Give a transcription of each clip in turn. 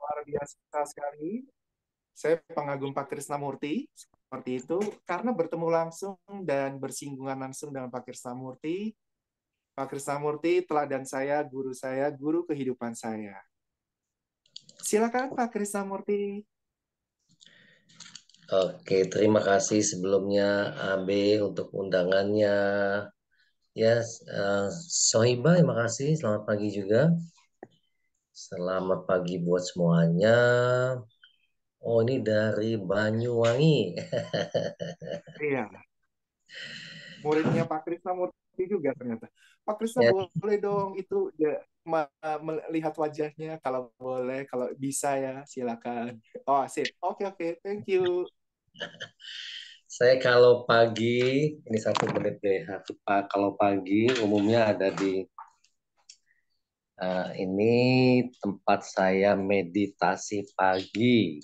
luar biasa sekali. Saya pengagum Pak Krisnamurti seperti itu karena bertemu langsung dan bersinggungan langsung dengan Pak Krisnamurti. Pak Krisnamurti teladan saya, guru kehidupan saya. Silakan Pak Krisnamurti. Oke, terima kasih sebelumnya AB untuk undangannya. Ya, Sohiba, terima kasih. Selamat pagi juga. Selamat pagi buat semuanya. Oh, ini dari Banyuwangi. Iya, muridnya Pak Krisnamurti juga ternyata. Pak Krisna Ya, boleh dong itu ya, melihat wajahnya kalau boleh, kalau bisa ya silakan. Oh, sip. Oke, oke. Thank you. saya kalau pagi, ini 1 menit deh. Kalau pagi umumnya ada di ini tempat saya meditasi pagi.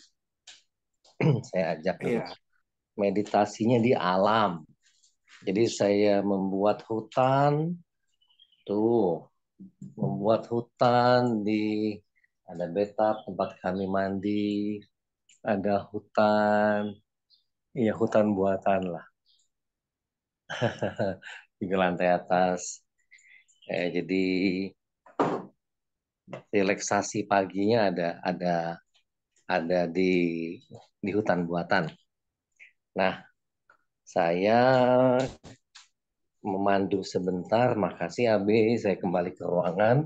Saya ajak dulu. Iya. Meditasinya di alam. Jadi saya membuat hutan, tuh, membuat hutan di ada betap tempat kami mandi, ada hutan, iya hutan buatan lah di lantai atas. Jadi relaksasi paginya ada di hutan buatan. Nah, saya memandu sebentar, makasih AB, saya kembali ke ruangan.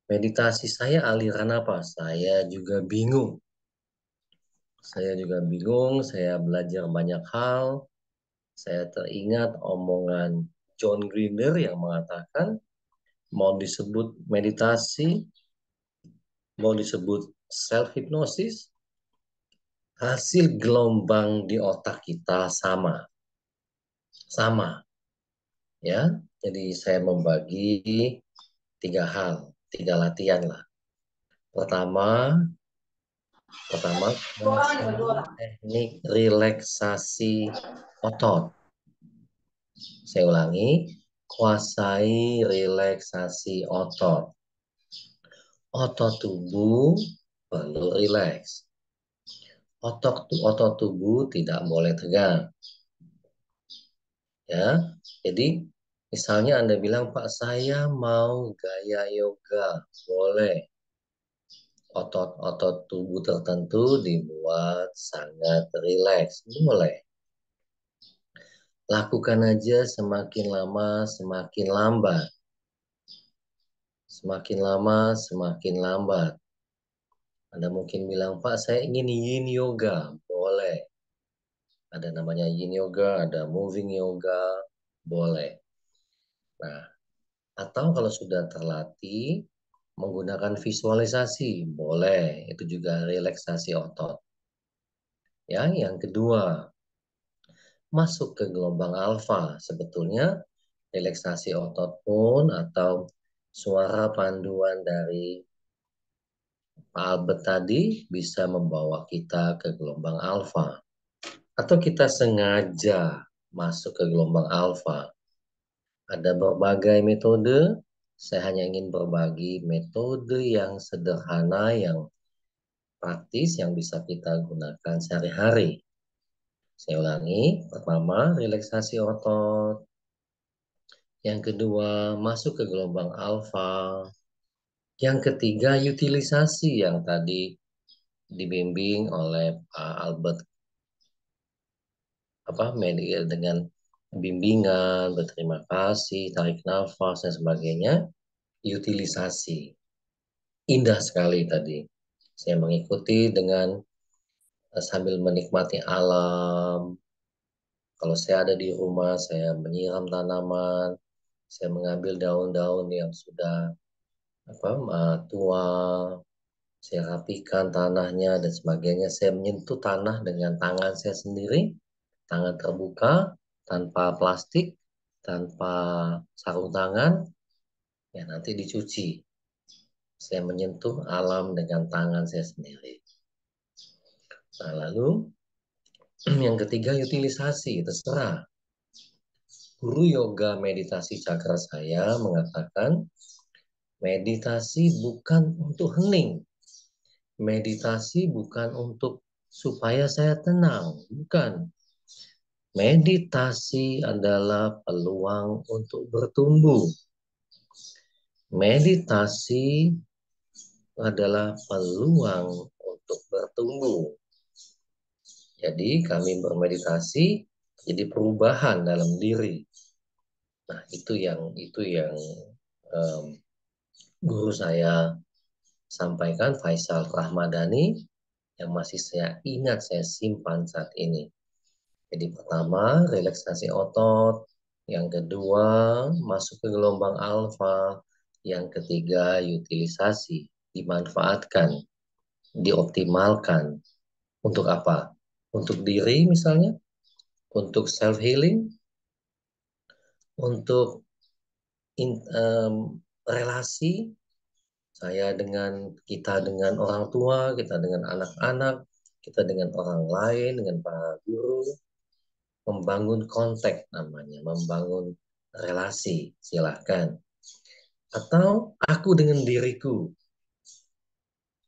Meditasi saya aliran apa? Saya juga bingung. Saya belajar banyak hal. Saya teringat omongan John Grinder yang mengatakan mau disebut meditasi, mau disebut self-hypnosis, hasil gelombang di otak kita sama. Sama, ya. Jadi saya membagi 3 hal, 3 latihan lah. Pertama, pertama kuasai teknik relaksasi otot. Saya ulangi, kuasai relaksasi otot. Otot tubuh perlu rileks. Otot tubuh tidak boleh tegang. Ya, jadi misalnya Anda bilang, Pak, saya mau gaya yoga, boleh. Otot-otot tubuh tertentu dibuat sangat rileks, boleh. Lakukan aja semakin lama semakin lambat. Semakin lama semakin lambat. Anda mungkin bilang, Pak, saya ingin yin yoga, boleh. Ada namanya yin yoga, ada moving yoga, boleh. Nah, atau kalau sudah terlatih, menggunakan visualisasi, boleh. Itu juga relaksasi otot. Ya, yang kedua, masuk ke gelombang alfa. Sebetulnya, relaksasi otot pun atau suara panduan dari Pak Albert tadi bisa membawa kita ke gelombang alfa. Atau kita sengaja masuk ke gelombang alfa. Ada berbagai metode, saya hanya ingin berbagi metode yang sederhana, yang praktis, yang bisa kita gunakan sehari-hari. Saya ulangi, pertama, relaksasi otot. Yang kedua, masuk ke gelombang alfa. Yang ketiga, utilisasi yang tadi dibimbing oleh Pak Albert, media dengan bimbingan, berterima kasih, tarik nafas, dan sebagainya. Utilisasi. Indah sekali tadi. Saya mengikuti dengan sambil menikmati alam. Kalau saya ada di rumah, saya menyiram tanaman, saya mengambil daun-daun yang sudah tua, saya rapikan tanahnya dan sebagainya. Saya menyentuh tanah dengan tangan saya sendiri, tangan terbuka, tanpa plastik, tanpa sarung tangan, ya nanti dicuci. Saya menyentuh alam dengan tangan saya sendiri. Nah, lalu yang ketiga utilisasi, terserah. Guru yoga meditasi cakra saya mengatakan Meditasi bukan untuk hening. Meditasi bukan untuk supaya saya tenang. Bukan. Meditasi adalah peluang untuk bertumbuh. Meditasi adalah peluang untuk bertumbuh. Jadi kami bermeditasi jadi perubahan dalam diri. Nah, itu yang um, guru saya sampaikan, Faisal Rahmadani, yang masih saya ingat, saya simpan saat ini. Jadi pertama, relaksasi otot. Yang kedua, masuk ke gelombang alfa. Yang ketiga, utilisasi. Dimanfaatkan, dioptimalkan. Untuk apa? Untuk diri misalnya, untuk self-healing, untuk relasi, kita dengan orang tua, kita dengan anak-anak, kita dengan orang lain, dengan para guru, membangun kontak namanya, membangun relasi, silahkan. Atau aku dengan diriku.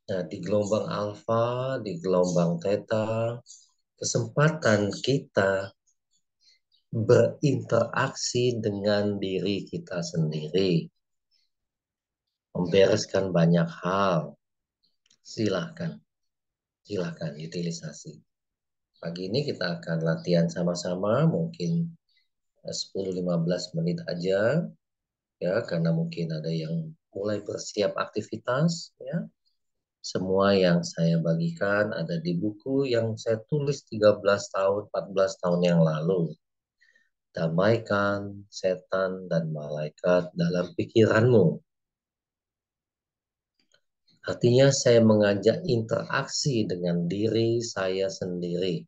Nah, di gelombang alfa, di gelombang theta, kesempatan kita berinteraksi dengan diri kita sendiri, membereskan banyak hal. Silahkan, silahkan utilisasi. Pagi ini kita akan latihan sama-sama, mungkin 10-15 menit aja, ya, karena mungkin ada yang mulai bersiap aktivitas, ya. Semua yang saya bagikan ada di buku yang saya tulis 13 tahun, 14 tahun yang lalu. Damaikan setan dan malaikat dalam pikiranmu. Artinya saya mengajak interaksi dengan diri saya sendiri,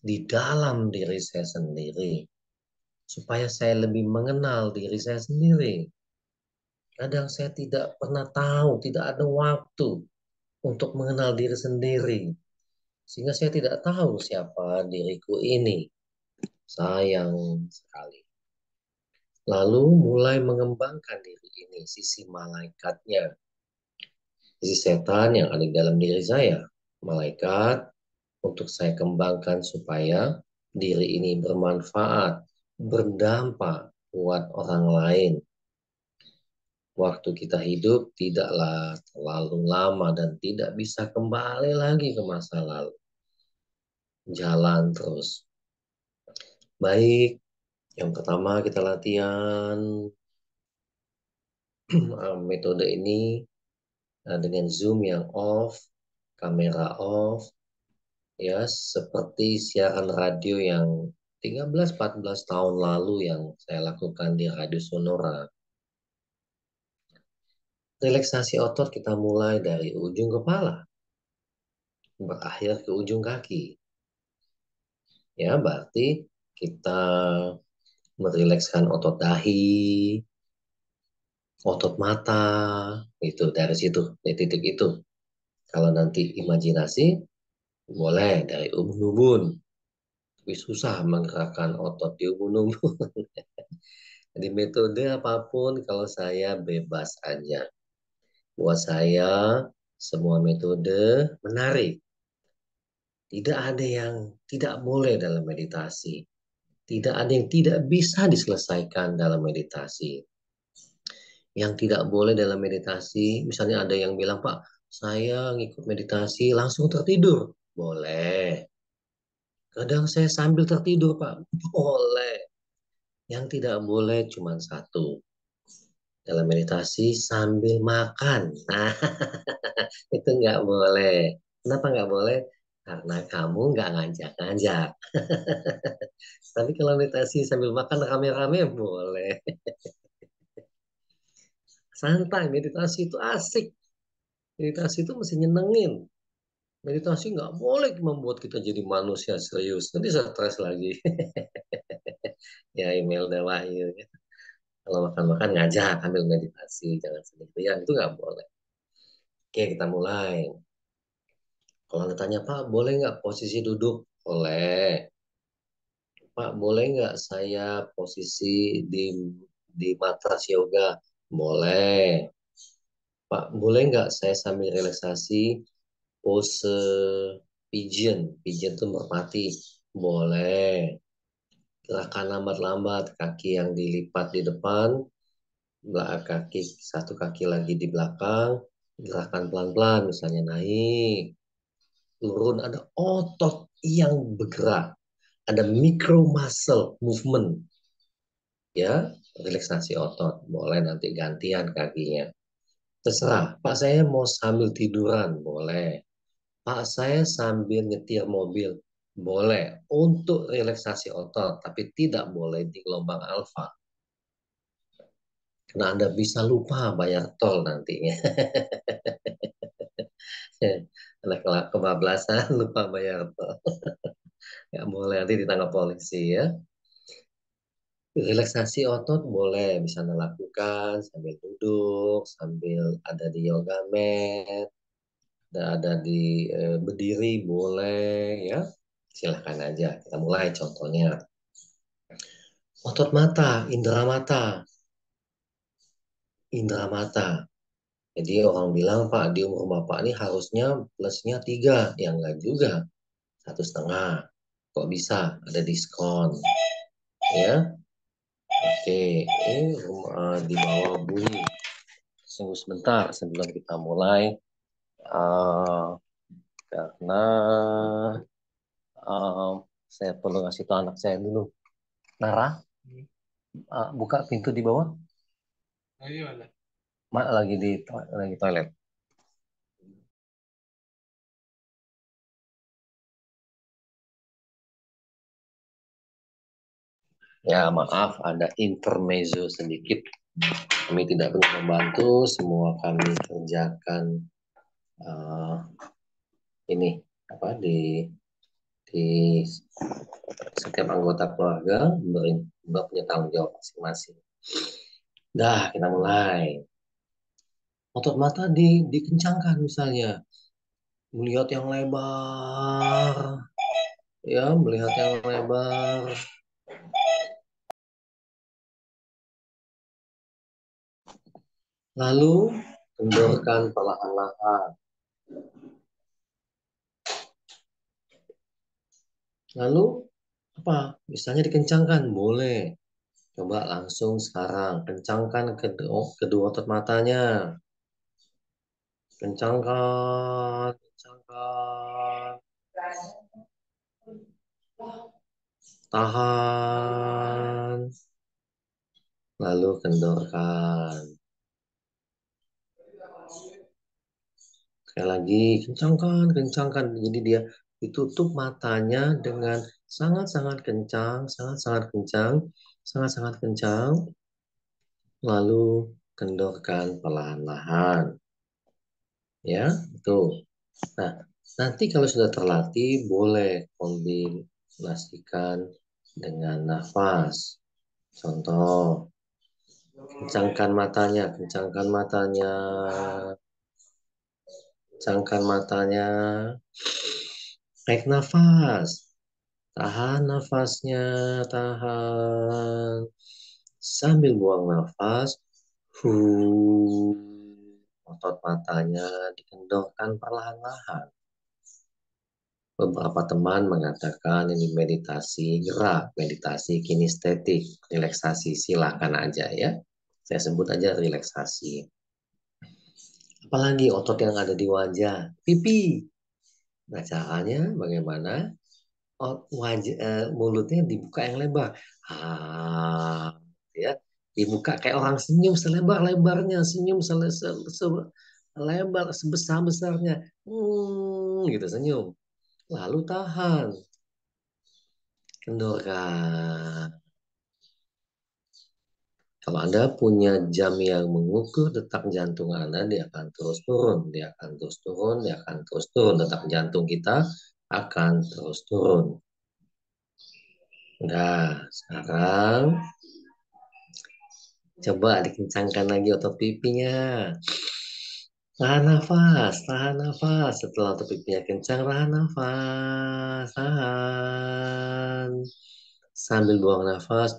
di dalam diri saya sendiri, supaya saya lebih mengenal diri saya sendiri. Kadang saya tidak pernah tahu, tidak ada waktu untuk mengenal diri sendiri. Sehingga saya tidak tahu siapa diriku ini. Sayang sekali. Lalu mulai mengembangkan diri ini, sisi malaikatnya, sisi setan yang ada di dalam diri saya. Malaikat untuk saya kembangkan supaya diri ini bermanfaat, berdampak buat orang lain. Waktu kita hidup tidaklah terlalu lama dan tidak bisa kembali lagi ke masa lalu. Jalan terus. Baik, yang pertama kita latihan metode ini dengan zoom yang off, kamera off, ya seperti siaran radio yang 13-14 tahun lalu yang saya lakukan di Radio Sonora. Relaksasi otot kita mulai dari ujung kepala, berakhir ke ujung kaki. Ya, berarti kita merilekskan otot dahi, otot mata, itu dari situ, dari titik itu. Kalau nanti imajinasi, boleh dari ubun-ubun. Tapi susah menggerakkan otot di ubun-ubun. Di metode apapun, kalau saya bebas aja. Buat saya, semua metode menarik. Tidak ada yang tidak boleh dalam meditasi. Tidak ada yang tidak bisa diselesaikan dalam meditasi. Yang tidak boleh dalam meditasi, misalnya ada yang bilang, Pak, saya ngikut meditasi langsung tertidur. Boleh. Kadang saya sambil tertidur, Pak. Boleh. Yang tidak boleh cuma satu. Dalam meditasi sambil makan. Nah, itu nggak boleh. Kenapa nggak boleh? Karena kamu nggak ngajak-ngajak. Tapi kalau meditasi sambil makan rame-rame boleh. Santai, meditasi itu asik. Meditasi itu mesti nyenengin. Meditasi nggak boleh membuat kita jadi manusia serius. Nanti stres lagi. Ya, email Wahyu. Ya. Kalau makan-makan ngajak ambil meditasi. Jangan sendirian. Itu nggak boleh. Oke, kita mulai. Kalau ditanya, Pak, boleh nggak posisi duduk? Boleh. Pak, boleh nggak saya posisi di matras yoga? Boleh. Pak, boleh nggak saya sambil relaksasi pose pigeon? Pigeon itu merpati. Boleh. Gerakan lambat-lambat, kaki yang dilipat di depan, kaki satu kaki lagi di belakang, gerakan pelan-pelan, misalnya naik, turun, ada otot yang bergerak, ada micro muscle movement, ya, relaksasi otot. Boleh nanti gantian kakinya. Terserah, Pak saya mau sambil tiduran, boleh. Pak saya sambil nyetir mobil, boleh. Untuk relaksasi otot, tapi tidak boleh di gelombang alfa. Karena Anda bisa lupa bayar tol nantinya. Anak kebablasan lupa bayar tol. Nggak boleh, nanti ditangkap polisi ya. Relaksasi otot boleh, bisa Anda lakukan sambil duduk, sambil ada di yoga mat, ada di berdiri boleh ya. Silahkan aja, kita mulai contohnya. Otot mata, indera mata, indera mata. Jadi orang bilang, Pak, di umur Bapak ini harusnya plusnya 3. Ya enggak juga, 1,5. Kok bisa? Ada diskon. Ya, oke. Ini di bawah bunyi. Tunggu sebentar sebelum kita mulai. Uh, karena uh, saya perlu ngasih tahu anak saya dulu. Nara, buka pintu di bawah. Mak lagi toilet. Ya, maaf ada intermezzo sedikit. Kami tidak perlu membantu, semua kami kerjakan ini apa di setiap anggota keluarga punya tanggung jawab masing-masing. Dah, kita mulai. Otot mata dikencangkan misalnya, melihat yang lebar, ya, melihat yang lebar. Lalu kendorkan perlahan-lahan. Lalu apa? Misalnya dikencangkan, boleh. Coba langsung sekarang, kencangkan kedua otot matanya. Kencangkan, kencangkan. Tahan. Lalu kendorkan. Sekali lagi, kencangkan, kencangkan. Jadi dia ditutup matanya dengan sangat-sangat kencang, sangat-sangat kencang, sangat-sangat kencang. Lalu kendorkan perlahan-lahan. Ya, itu. Nah, nanti kalau sudah terlatih, boleh kombinasikan dengan nafas. Contoh, kencangkan matanya, kencangkan matanya, kencangkan matanya. Tarik nafas, tahan nafasnya, tahan. Sambil buang nafas, otot matanya dikendorkan perlahan-lahan. Beberapa teman mengatakan ini meditasi gerak, meditasi kinestetik, relaksasi, silakan aja ya. Saya sebut aja relaksasi. Apalagi otot yang ada di wajah, pipi. Nah, caranya bagaimana? Mulutnya dibuka yang lebar. Ya, dibuka kayak orang senyum selebar-lebarnya, senyum selebar sebesar-besarnya. Gitu senyum. Lalu tahan, kendorkan. Kalau Anda punya jam yang mengukur detak jantung Anda, dia akan terus turun, dia akan terus turun, dia akan terus turun. Detak jantung kita akan terus turun. Nah, sekarang coba dikencangkan lagi otot pipinya. Tahan nafas, tahan nafas. Setelah otot pipinya kencang, tahan nafas, tahan. Sambil buang nafas.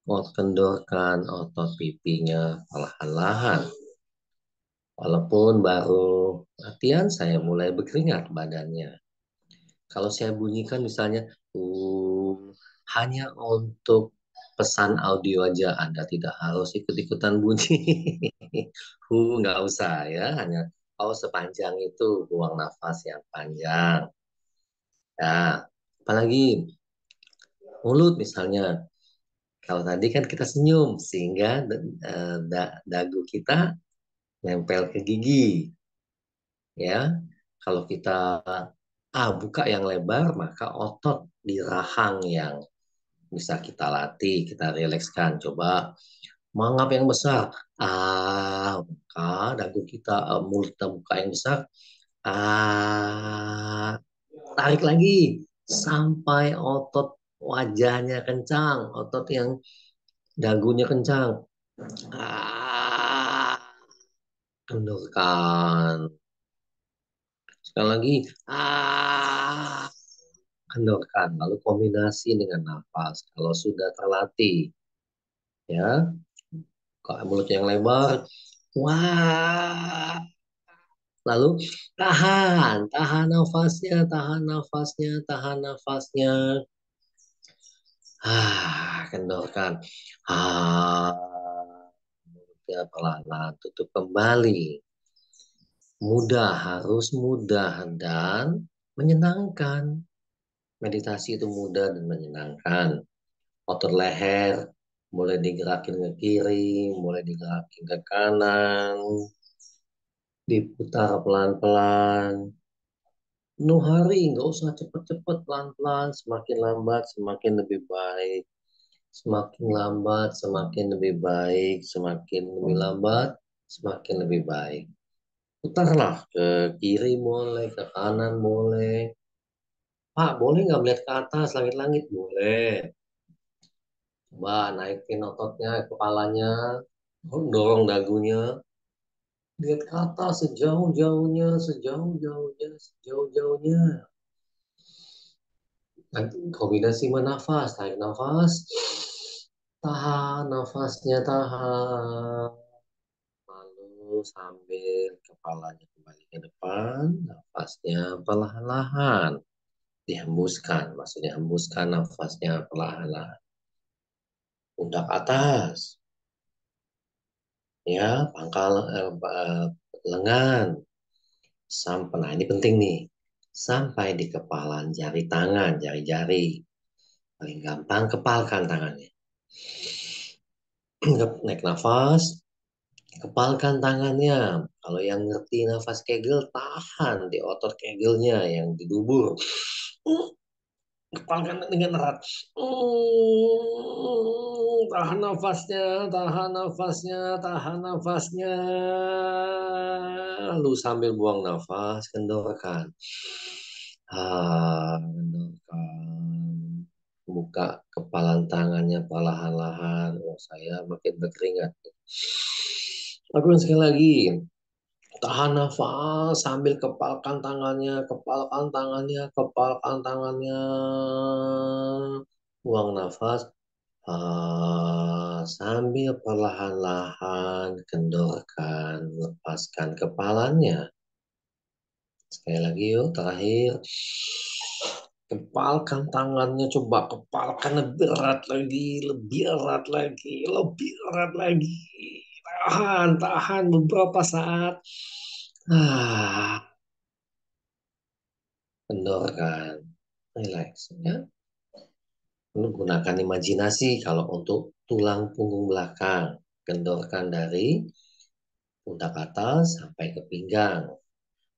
kendorkan otot pipinya perlahan-lahan. Walaupun baru latihan, saya mulai berkeringat badannya. Kalau saya bunyikan misalnya, uh, hanya untuk pesan audio aja, Anda tidak harus ikut-ikutan bunyi. Nggak usah ya, hanya sepanjang itu, buang nafas yang panjang. Nah, apalagi mulut misalnya. Kalau tadi kan kita senyum, sehingga dagu kita nempel ke gigi. Ya, kalau kita buka yang lebar, maka otot di rahang yang bisa kita latih, kita rilekskan. Coba mangap yang besar. Buka dagu kita, mulut kita buka yang besar. Tarik lagi sampai otot wajahnya kencang, otot yang dagunya kencang. Ah, kendorkan. Sekali lagi, kendorkan. Lalu kombinasi dengan nafas. Kalau sudah terlatih, ya, kalau mulut yang lebar, wah. Lalu tahan nafasnya, tahan nafasnya, tahan nafasnya. Kendorkan. Ah, mulutnya pelan-pelan, tutup kembali. Mudah, harus mudah dan menyenangkan. Meditasi itu mudah dan menyenangkan. Otot leher mulai digerakin ke kiri, mulai digerakin ke kanan, diputar pelan-pelan. Penuh hari, nggak usah cepet-cepet, pelan-pelan, semakin lambat, semakin lebih baik. Semakin lambat, semakin lebih baik, semakin lebih lambat, semakin lebih baik. Putarlah ke kiri boleh, ke kanan boleh. Pak, boleh nggak melihat ke atas, langit-langit? Boleh. Coba naikin ototnya, kepalanya, dorong dagunya, lihat ke atas sejauh-jauhnya, sejauh-jauhnya, sejauh-jauhnya. Nanti kombinasi menafas, tarik nafas, tahan nafasnya, tahan. Lalu sambil kepalanya kembali ke depan, nafasnya perlahan-lahan dihembuskan, maksudnya hembuskan nafasnya perlahan-lahan. Pundak atas, ya, pangkal lengan, sampai, nah ini penting nih, sampai di kepalan jari tangan, jari-jari. Paling gampang kepalkan tangannya. Naik nafas, kepalkan tangannya. Kalau yang ngerti nafas kegel, tahan di otot kegelnya yang di dubur. Kepalkan dengan erat. Tahan nafasnya, tahan nafasnya, tahan nafasnya. Lalu sambil buang nafas, kendorkan. Kendorkan. Buka kepalan tangannya perlahan-lahan. Oh, saya makin berkeringat. Lakukan sekali lagi. Tahan nafas sambil kepalkan tangannya, kepalkan tangannya, kepalkan tangannya. Buang nafas. Sambil perlahan-lahan kendorkan, lepaskan kepalanya. Sekali lagi yuk, terakhir. Kepalkan tangannya, coba kepalkan lebih erat lagi, lebih erat lagi, lebih erat lagi. Tahan, tahan beberapa saat. Kendorkan, relax ya. Gunakan imajinasi kalau untuk tulang punggung belakang. Kendorkan dari pundak atas sampai ke pinggang.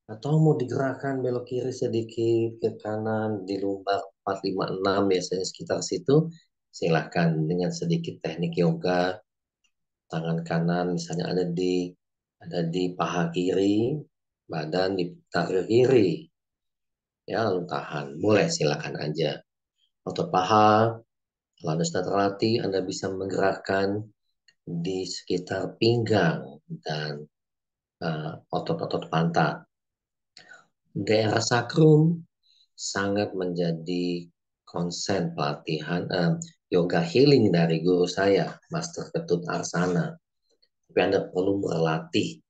Atau mau digerakkan belok kiri sedikit ke kanan di lumbar 4, 5, 6 biasanya sekitar situ. Silahkan dengan sedikit teknik yoga. Tangan kanan misalnya ada di paha kiri, badan diputar ke kiri. Ya, lalu tahan. Boleh silakan aja. Otot paha, kalau Anda sudah terlatih, Anda bisa menggerakkan di sekitar pinggang dan otot-otot pantat. Daerah sakrum sangat menjadi konsen pelatihan yoga healing dari guru saya, Master Ketut Arsana. Tapi Anda perlu berlatih,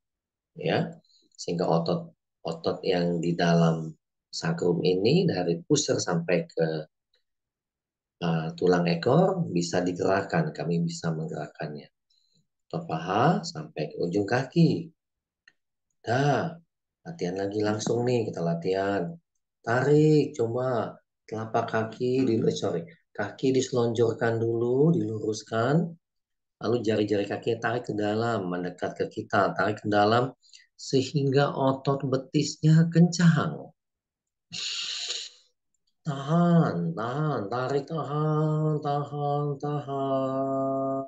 ya, sehingga otot yang di dalam sakrum ini dari pusar sampai ke tulang ekor bisa digerakkan. Kami bisa menggerakkannya. Otot paha sampai ke ujung kaki. Dah, latihan lagi langsung nih, kita latihan. Tarik, coba telapak kaki kaki diselonjorkan dulu, diluruskan. Lalu jari-jari kaki tarik ke dalam, mendekat ke kita, tarik ke dalam sehingga otot betisnya kencang. Tahan, tahan, tarik, tahan, tahan, tahan.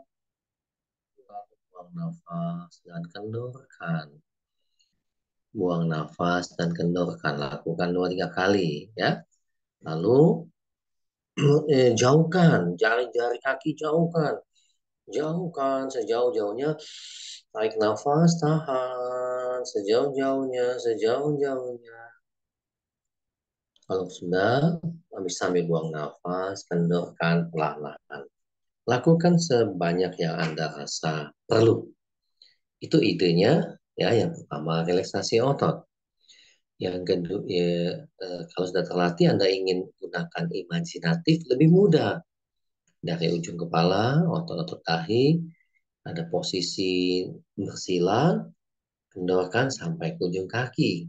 Lalu buang nafas dan kendorkan. Buang nafas dan kendorkan. Lakukan 2-3 kali, ya. Lalu jauhkan, jari-jari kaki jauhkan. Jauhkan sejauh-jauhnya. Tarik nafas, tahan. Sejauh-jauhnya, sejauh-jauhnya. Kalau sudah, habis sambil buang nafas, kendorkan perlahan-lahan. Lakukan sebanyak yang Anda rasa perlu. Itu idenya, ya. Yang pertama, relaksasi otot. Yang kedua, kalau sudah terlatih, Anda ingin gunakan imajinatif, lebih mudah. Dari ujung kepala, otot-otot dahi, ada posisi bersila, kendorkan sampai ke ujung kaki.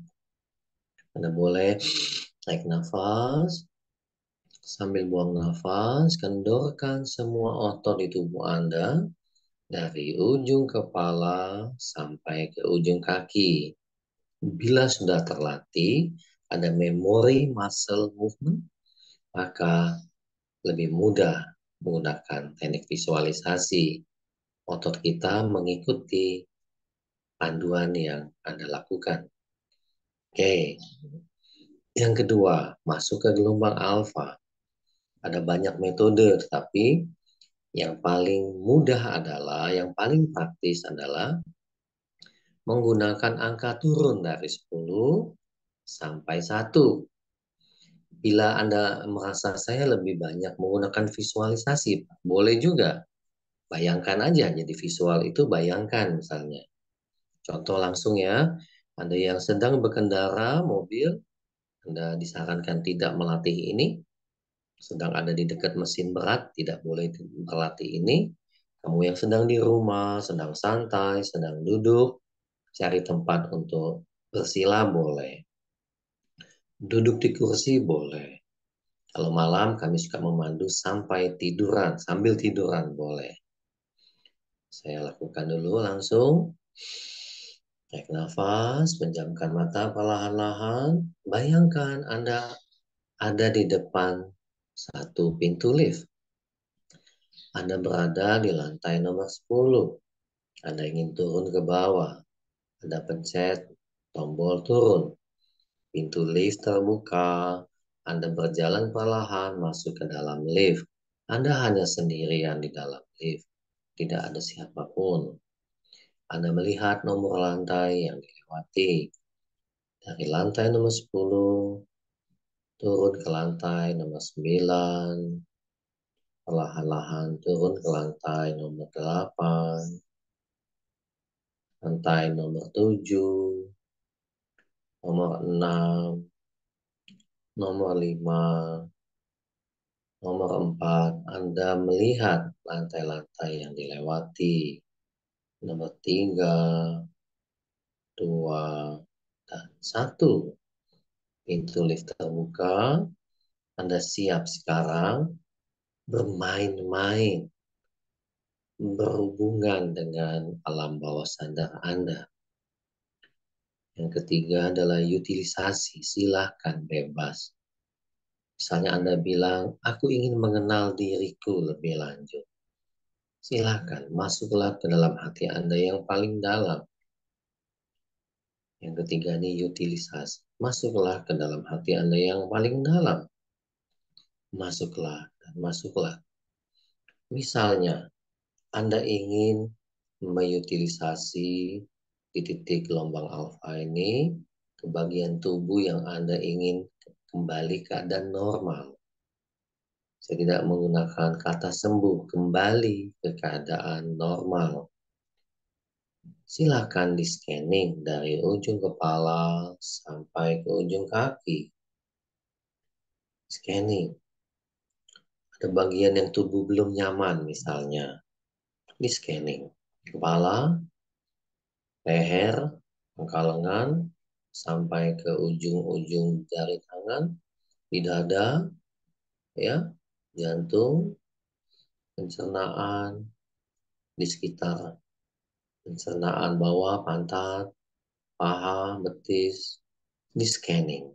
Anda boleh tarik nafas, sambil buang nafas, kendorkan semua otot di tubuh Anda, dari ujung kepala sampai ke ujung kaki. Bila sudah terlatih, ada memori muscle movement, maka lebih mudah menggunakan teknik visualisasi. Otot kita mengikuti panduan yang Anda lakukan. Oke. Yang kedua, masuk ke gelombang alfa. Ada banyak metode, tetapi yang paling mudah adalah, yang paling praktis adalah menggunakan angka turun dari 10 sampai 1. Bila Anda merasa saya lebih banyak menggunakan visualisasi, boleh juga. Bayangkan aja, jadi visual itu bayangkan misalnya. Contoh langsung ya, Anda yang sedang berkendara mobil, Anda disarankan tidak melatih ini. Sedang ada di dekat mesin berat, tidak boleh berlatih ini. Kamu yang sedang di rumah, sedang santai, sedang duduk, cari tempat untuk bersila boleh. Duduk di kursi boleh. Kalau malam kami suka memandu sampai tiduran, sambil tiduran boleh. Saya lakukan dulu langsung. Tarik nafas, pejamkan mata perlahan-lahan. Bayangkan Anda ada di depan satu pintu lift. Anda berada di lantai nomor 10. Anda ingin turun ke bawah. Anda pencet tombol turun. Pintu lift terbuka. Anda berjalan perlahan masuk ke dalam lift. Anda hanya sendirian di dalam lift. Tidak ada siapapun. Anda melihat nomor lantai yang dilewati. Dari lantai nomor 10, turun ke lantai nomor 9, perlahan-lahan turun ke lantai nomor 8, lantai nomor 7, nomor 6, nomor 5, nomor 4. Anda melihat lantai-lantai yang dilewati. Nomor 3, 2, dan 1. Pintu lift terbuka. Anda siap sekarang bermain-main, berhubungan dengan alam bawah sadar Anda. Yang ketiga adalah utilisasi, silakan bebas. Misalnya Anda bilang, aku ingin mengenal diriku lebih lanjut. Silakan, masuklah ke dalam hati Anda yang paling dalam. Yang ketiga ini utilisasi. Masuklah ke dalam hati Anda yang paling dalam. Masuklah dan masuklah. Misalnya, Anda ingin mengutilisasi di titik gelombang alfa ini ke bagian tubuh yang Anda ingin kembali keadaan normal. Saya tidak menggunakan kata sembuh, kembali ke keadaan normal. Silakan di scanning dari ujung kepala sampai ke ujung kaki. Scanning. Ada bagian yang tubuh belum nyaman misalnya. Di scanning. Kepala, leher, pangkal lengan, sampai ke ujung-ujung jari tangan, di dada, ya, jantung, pencernaan, di sekitar pencernaan bawah, pantat, paha, betis, di scanning.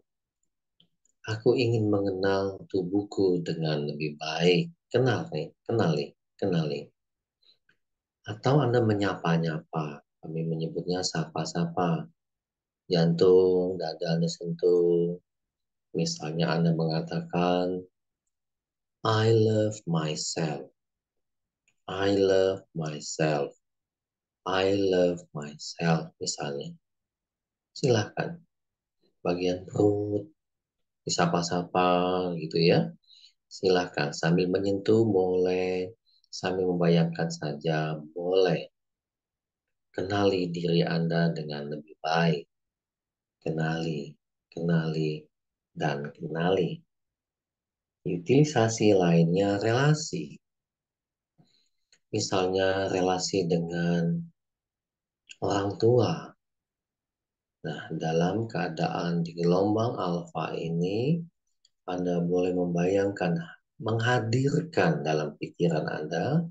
Aku ingin mengenal tubuhku dengan lebih baik. Kenali, kenali. Atau Anda menyapa-nyapa. Kami menyebutnya sapa-sapa. Jantung, dada Anda sentuh. Misalnya Anda mengatakan, I love myself. I love myself. I love myself. Misalnya. Silahkan. Bagian perut, disapa-sapa gitu ya. Silahkan sambil menyentuh boleh, sambil membayangkan saja boleh. Kenali diri Anda dengan lebih baik. Kenali, kenali, dan kenali. Utilisasi lainnya relasi. Misalnya relasi dengan orang tua. Nah, dalam keadaan di gelombang alfa ini, Anda boleh membayangkan, menghadirkan dalam pikiran Anda,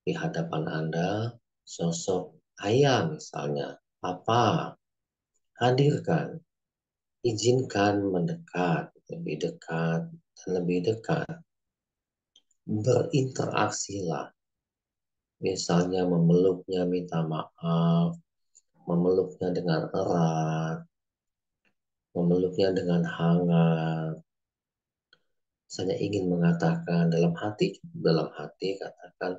di hadapan Anda, sosok ayah misalnya. Apa? Hadirkan. Izinkan mendekat, lebih dekat, dan lebih dekat. Berinteraksilah. Misalnya memeluknya minta maaf, memeluknya dengan erat, memeluknya dengan hangat. Saya ingin mengatakan dalam hati katakan,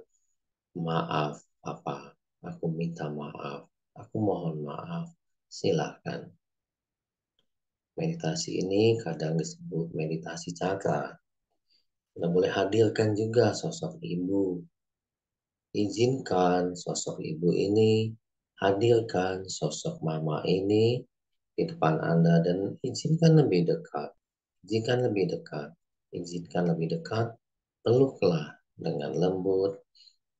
maaf Papa, aku minta maaf, aku mohon maaf, silakan. Meditasi ini kadang disebut meditasi cakra. Kita boleh hadirkan juga sosok ibu. Izinkan sosok ibu ini, hadirkan sosok mama ini di depan Anda dan izinkan lebih dekat. Izinkan lebih dekat. Izinkan lebih dekat. Peluklah dengan lembut,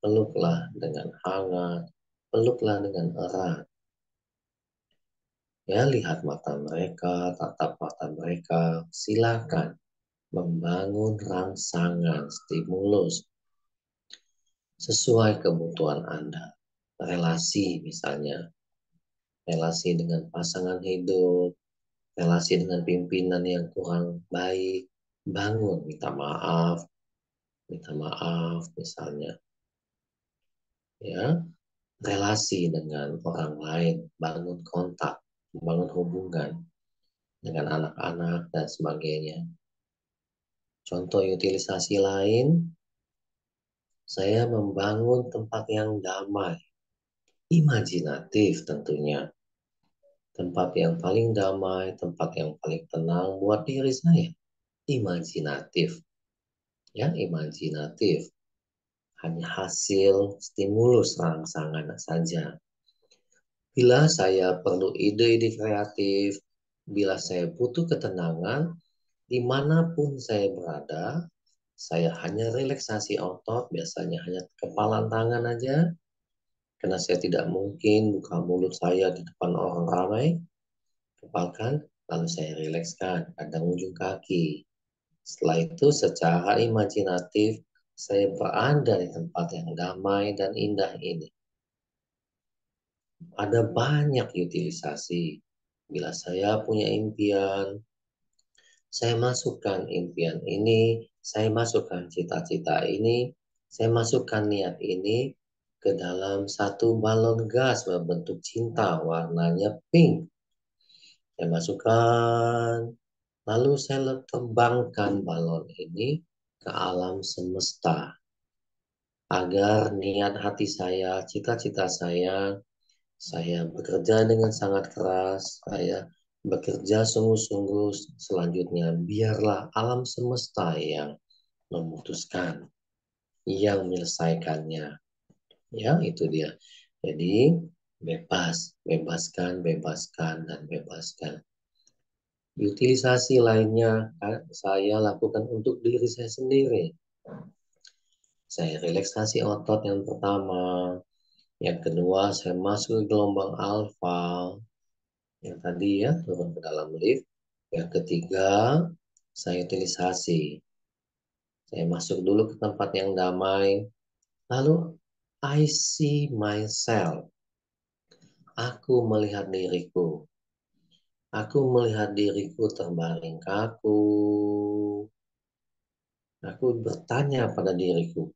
peluklah dengan hangat, peluklah dengan erat. Ya, lihat mata mereka, tatap mata mereka. Silakan membangun rangsangan stimulus sesuai kebutuhan Anda. Relasi misalnya, relasi dengan pasangan hidup, relasi dengan pimpinan yang kurang baik, bangun, minta maaf misalnya. Ya, relasi dengan orang lain, bangun kontak, membangun hubungan dengan anak-anak dan sebagainya. Contoh utilisasi lain, saya membangun tempat yang damai, imajinatif tentunya. Tempat yang paling damai, tempat yang paling tenang buat diri saya. Imajinatif. Ya, imajinatif. Hanya hasil stimulus rangsangan saja. Bila saya perlu ide-ide kreatif, bila saya butuh ketenangan, dimanapun saya berada, saya hanya relaksasi otot, biasanya hanya kepalan tangan aja, karena saya tidak mungkin buka mulut saya di depan orang ramai, kepalkan, lalu saya rilekskan, kadang ujung kaki. Setelah itu secara imajinatif, saya berada di tempat yang damai dan indah ini. Ada banyak utilisasi. Bila saya punya impian, saya masukkan impian ini, saya masukkan cita-cita ini, saya masukkan niat ini ke dalam satu balon gas berbentuk cinta warnanya pink. Saya masukkan, lalu saya terbangkan balon ini ke alam semesta. Agar niat hati saya, cita-cita saya bekerja dengan sangat keras, saya bekerja sungguh-sungguh selanjutnya. Biarlah alam semesta yang memutuskan, yang menyelesaikannya. Ya, itu dia. Jadi, bebas, bebaskan, bebaskan, dan bebaskan. Utilisasi lainnya saya lakukan untuk diri saya sendiri. Saya relaksasi otot yang pertama. Yang kedua, saya masuk ke gelombang alfa. Yang tadi ya, turun ke dalam lift. Yang ketiga, saya utilisasi. Saya masuk dulu ke tempat yang damai. Lalu, I see myself. Aku melihat diriku. Aku melihat diriku terbaring kaku. Aku bertanya pada diriku,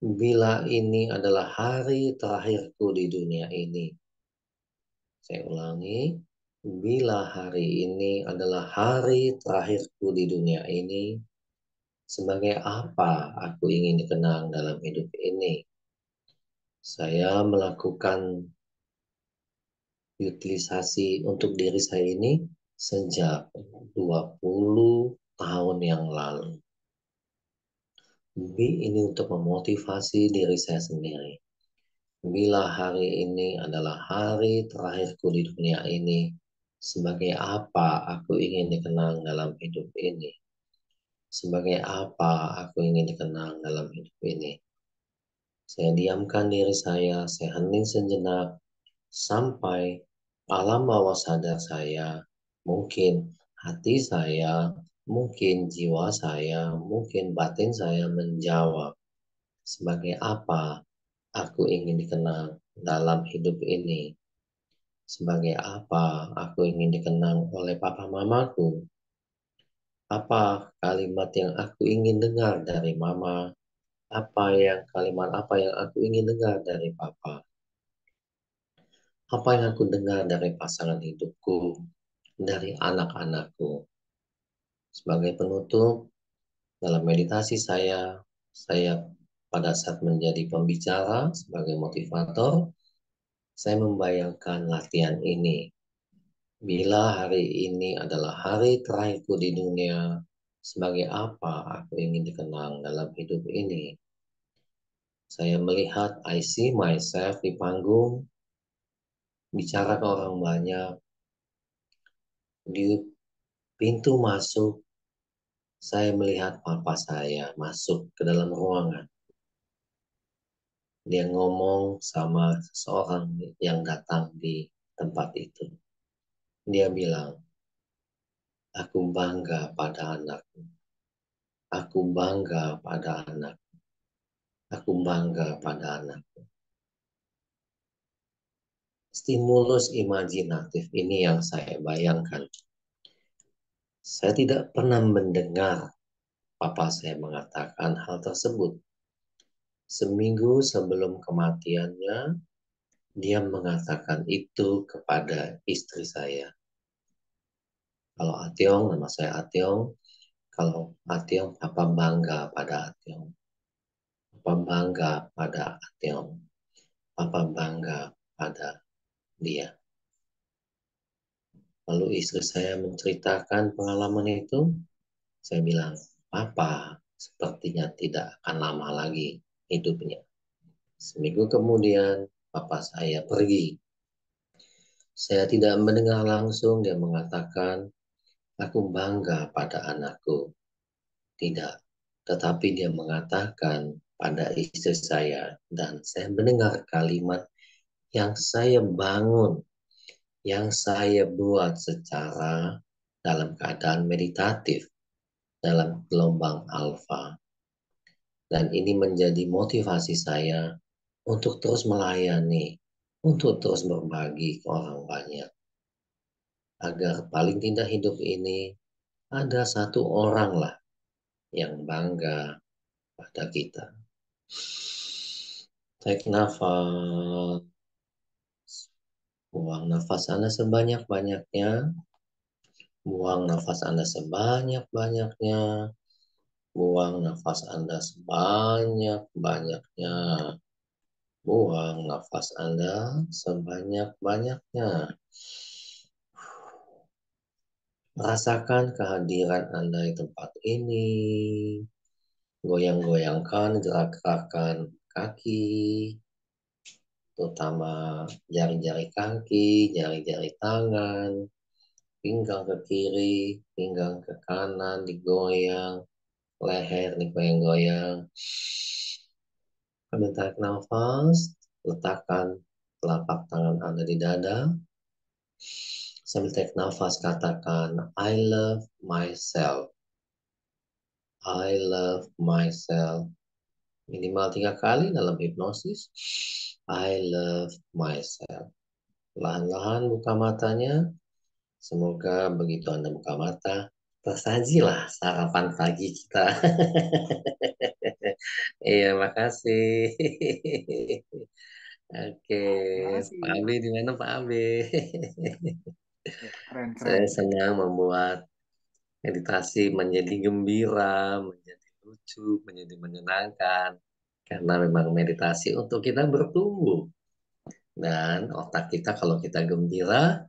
bila ini adalah hari terakhirku di dunia ini. Saya ulangi, bila hari ini adalah hari terakhirku di dunia ini, sebagai apa aku ingin dikenang dalam hidup ini? Saya melakukan utilisasi untuk diri saya ini sejak 20 tahun yang lalu. Ini untuk memotivasi diri saya sendiri. Bila hari ini adalah hari terakhirku di dunia ini, sebagai apa aku ingin dikenang dalam hidup ini? Sebagai apa aku ingin dikenang dalam hidup ini? Saya diamkan diri saya hening sejenak sampai alam bawah sadar saya, mungkin hati saya, mungkin jiwa saya, mungkin batin saya menjawab, sebagai apa aku ingin dikenang dalam hidup ini? Sebagai apa aku ingin dikenang oleh papa mamaku? Apa kalimat yang aku ingin dengar dari mama? Kalimat apa yang aku ingin dengar dari papa? Apa yang aku dengar dari pasangan hidupku, dari anak-anakku? Sebagai penutup, dalam meditasi saya pada saat menjadi pembicara sebagai motivator, saya membayangkan latihan ini. Bila hari ini adalah hari terakhirku di dunia, sebagai apa aku ingin dikenang dalam hidup ini? Saya melihat I see myself di panggung, bicara ke orang banyak, di pintu masuk, saya melihat papa saya masuk ke dalam ruangan. Dia ngomong sama seseorang yang datang di tempat itu. Dia bilang, aku bangga pada anakku. Aku bangga pada anak. Aku bangga pada anak. Stimulus imajinatif ini yang saya bayangkan. Saya tidak pernah mendengar papa saya mengatakan hal tersebut. Seminggu sebelum kematiannya, dia mengatakan itu kepada istri saya. Kalau Atyong, nama saya Atyong. Kalau Atyong, papa bangga pada Atyong. Papa bangga pada Atyong. Papa bangga pada dia. Lalu istri saya menceritakan pengalaman itu. Saya bilang, papa sepertinya tidak akan lama lagi hidupnya. Seminggu kemudian, papa saya pergi. Saya tidak mendengar langsung dia mengatakan, aku bangga pada anakku. Tidak, tetapi dia mengatakan pada istri saya, dan saya mendengar kalimat yang saya bangun, yang saya buat secara dalam keadaan meditatif, dalam gelombang alfa. Dan ini menjadi motivasi saya untuk terus melayani, untuk terus berbagi ke orang banyak. Agar paling tidak hidup ini ada satu orang lah yang bangga pada kita. Tarik nafas, buang nafas Anda sebanyak-banyaknya, buang nafas Anda sebanyak-banyaknya, buang nafas Anda sebanyak-banyaknya. Buang nafas Anda sebanyak-banyaknya. Rasakan kehadiran Anda di tempat ini. goyang-goyangkan, gerak-gerakan kaki, terutama jari-jari kaki, jari-jari tangan, pinggang ke kiri, pinggang ke kanan, digoyang, leher digoyang-goyang. Ambil tarik nafas, letakkan telapak tangan Anda di dada. Sambil tarik nafas, katakan, I love myself. I love myself. Minimal 3 kali dalam hipnosis. I love myself. Lahan-lahan buka matanya. Semoga begitu Anda buka mata, tersajilah sarapan pagi kita. Iya, makasih. Oke, Terima Pak kasih. Abe di mana Pak Abe? Ya, keren, Saya keren. senang membuat meditasi menjadi gembira, menjadi lucu, menjadi menyenangkan. Karena memang meditasi untuk kita bertumbuh. Dan otak kita kalau kita gembira,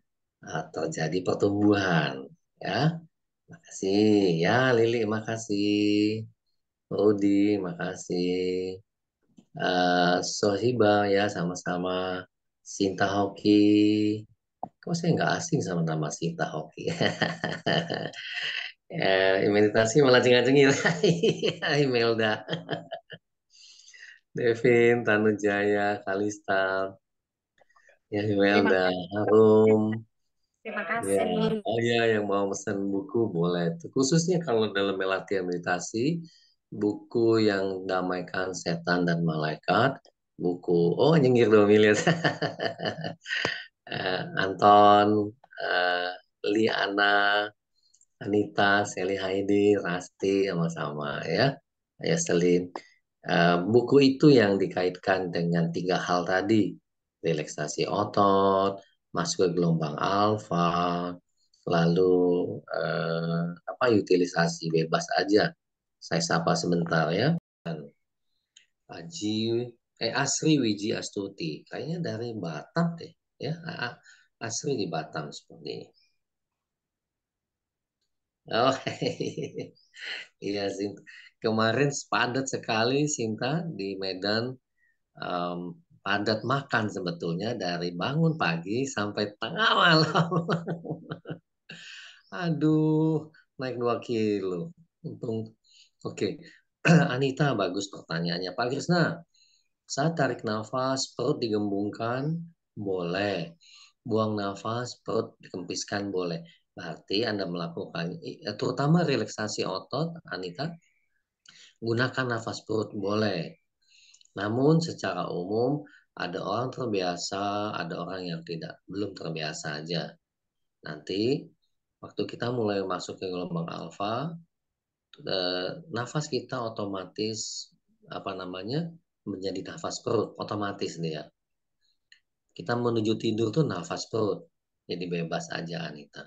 terjadi pertumbuhan. Ya, makasih. Ya, Lili, makasih. Rudi, makasih. Sohiba, ya, sama-sama. Sinta Hoki. Kok saya nggak asing sama nama Sinta Hoki? Meditasi malah cengeng-cengeng. Imelda, Devin, Tanujaya, Kalista, ya Terima Imelda, kasih. Harum, Terima ya, kasih. oh ya yang mau pesan buku boleh. Khususnya kalau dalam latihan meditasi, buku yang damaikan setan dan malaikat, buku, oh nyengir dong lihat. Anton, eh, Liana, Anita, Sally Heidi, Rasti, sama-sama ya. Ya, Selin. Buku itu yang dikaitkan dengan 3 hal tadi. Relaksasi otot, masuk ke gelombang alfa, lalu apa utilisasi bebas aja. Saya sapa sebentar ya. Aji, Asri Wiji Astuti. Kayaknya dari Batam deh. Ya, Asri di Batam seperti ini. Oh, iya Sinta. Kemarin padat sekali Sinta di Medan, em, padat makan sebetulnya dari bangun pagi sampai tengah malam. Aduh, naik 2 kilo. Untung. Oke. Anita, bagus pertanyaannya. Pak Krisna, saat tarik nafas, perut digembungkan, boleh. Buang nafas, perut dikempiskan, boleh. Berarti Anda melakukan, terutama relaksasi otot, Anita, gunakan nafas perut, boleh. Namun secara umum, ada orang terbiasa, ada orang yang tidak, belum terbiasa aja. Nanti, waktu kita mulai masuk ke gelombang alfa, nafas kita otomatis, apa namanya, menjadi nafas perut, otomatis dia. Kita menuju tidur tuh nafas perut. Jadi bebas aja Anita.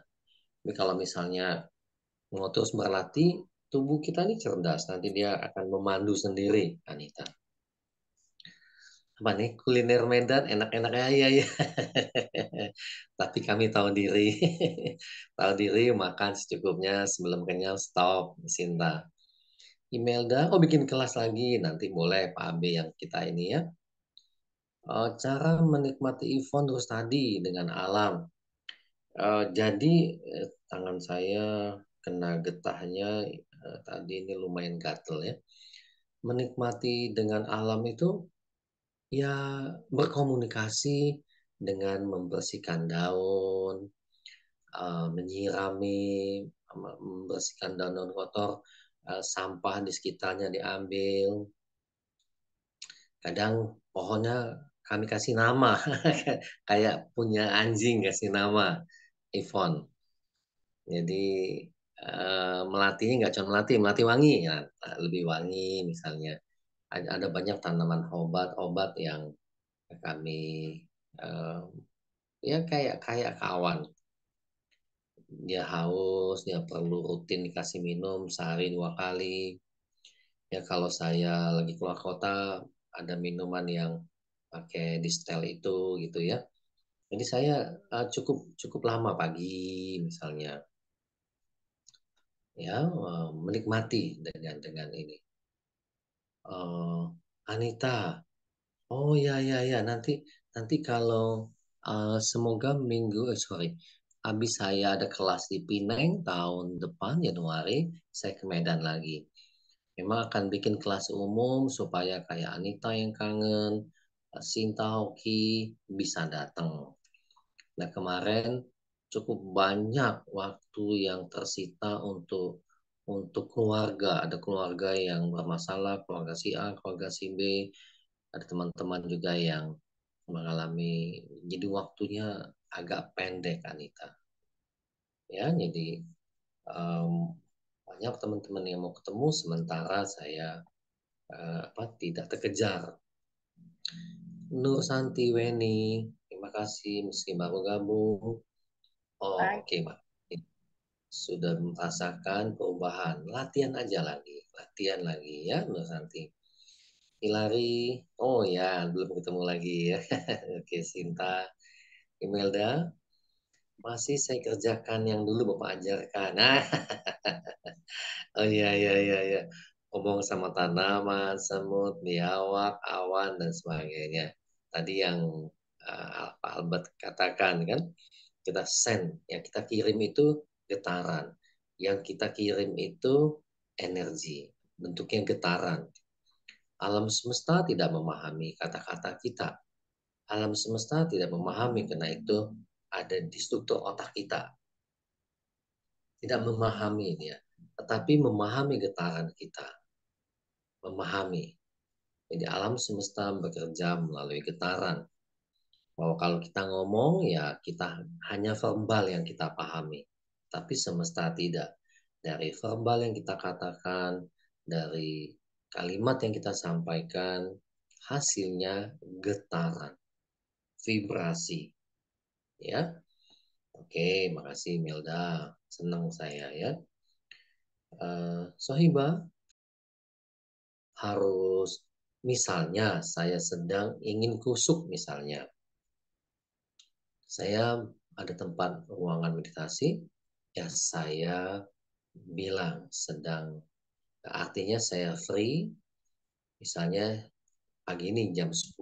Tapi kalau misalnya mau terus berlatih, tubuh kita ini cerdas. Nanti dia akan memandu sendiri Anita. Apa nih kuliner Medan enak-enak ya ya ya. Tapi kami tahu diri. Tahu diri makan secukupnya sebelum kenyang stop Sinta. Imelda, oh bikin kelas lagi nanti boleh Pak Abe yang kita ini ya. Cara menikmati event terus tadi dengan alam. Jadi tangan saya kena getahnya tadi ini lumayan gatel ya. Menikmati dengan alam itu ya berkomunikasi dengan membersihkan daun, menyirami, membersihkan daun-daun kotor, sampah di sekitarnya diambil. Kadang pohonnya kami kasih nama, kayak punya anjing kasih nama, Ivon. Jadi melatihnya nggak cuma melatih wangi ya, lebih wangi misalnya. Ada banyak tanaman obat-obat yang kami eh, ya kayak kayak kawan. Dia haus, dia perlu rutin dikasih minum sehari 2 kali. Ya kalau saya lagi keluar kota ada minuman yang pakai distel itu gitu ya. Jadi saya cukup cukup lama pagi misalnya ya menikmati dengan ini. eh, Anita, oh ya ya ya, nanti nanti kalau semoga sorry, habis saya ada kelas di Pineng tahun depan Januari, saya ke Medan lagi. Memang akan bikin kelas umum supaya kayak Anita yang kangen, Sinta Hoki bisa datang. Nah, kemarin cukup banyak waktu yang tersita untuk keluarga. Ada keluarga yang bermasalah, keluarga si A, keluarga si B, ada teman-teman juga yang mengalami, jadi waktunya agak pendek, Anita. Ya, jadi em, banyak teman-teman yang mau ketemu, sementara saya tidak terkejar. Nur Santi Weni, terima kasih meski baru gabung. Oh, Baik. oke, Mbak. Sudah merasakan perubahan. Latihan aja lagi, latihan lagi ya, Nur Santi. Hilary, oh ya, belum ketemu lagi ya. Oke, Sinta, Imelda, masih saya kerjakan yang dulu Bapak ajarkan. Nah, oh iya, iya, iya, iya. Ngomong sama tanaman, semut, biawak, awan, dan sebagainya. Tadi yang Pak Albert katakan kan, kita send, yang kita kirim itu getaran. Yang kita kirim itu energi, bentuknya getaran. Alam semesta tidak memahami kata-kata kita. Alam semesta tidak memahami, karena itu ada di struktur otak kita. Tidak memahami dia, tetapi memahami getaran kita. Memahami. Jadi alam semesta bekerja melalui getaran. Bahwa kalau kita ngomong, ya kita hanya verbal yang kita pahami. Tapi semesta tidak. Dari verbal yang kita katakan, dari kalimat yang kita sampaikan, hasilnya getaran, vibrasi. Ya, oke, makasih Melda. Senang saya ya. Sohiba, harus misalnya saya sedang ingin kusuk misalnya. Saya ada tempat ruangan meditasi, ya saya bilang sedang, artinya saya free, misalnya pagi ini jam 10.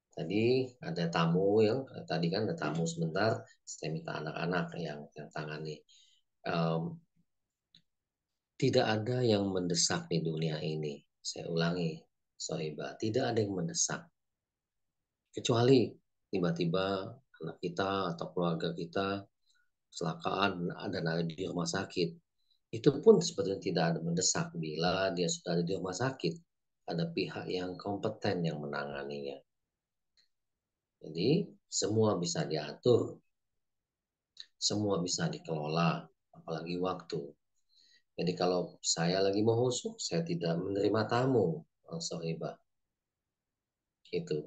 Tadi ada tamu yang, tadi kan ada tamu sebentar, saya minta anak-anak yang tangani. Um, Tidak ada yang mendesak di dunia ini. Saya ulangi, Sohiba, tidak ada yang mendesak. Kecuali tiba-tiba anak kita atau keluarga kita kecelakaan dan ada di rumah sakit. Itu pun sebetulnya tidak ada mendesak bila dia sudah ada di rumah sakit. Ada pihak yang kompeten yang menanganinya. Jadi semua bisa diatur, semua bisa dikelola, apalagi waktu. Jadi kalau saya lagi mau husuk, saya tidak menerima tamu, Sohibah. Gitu.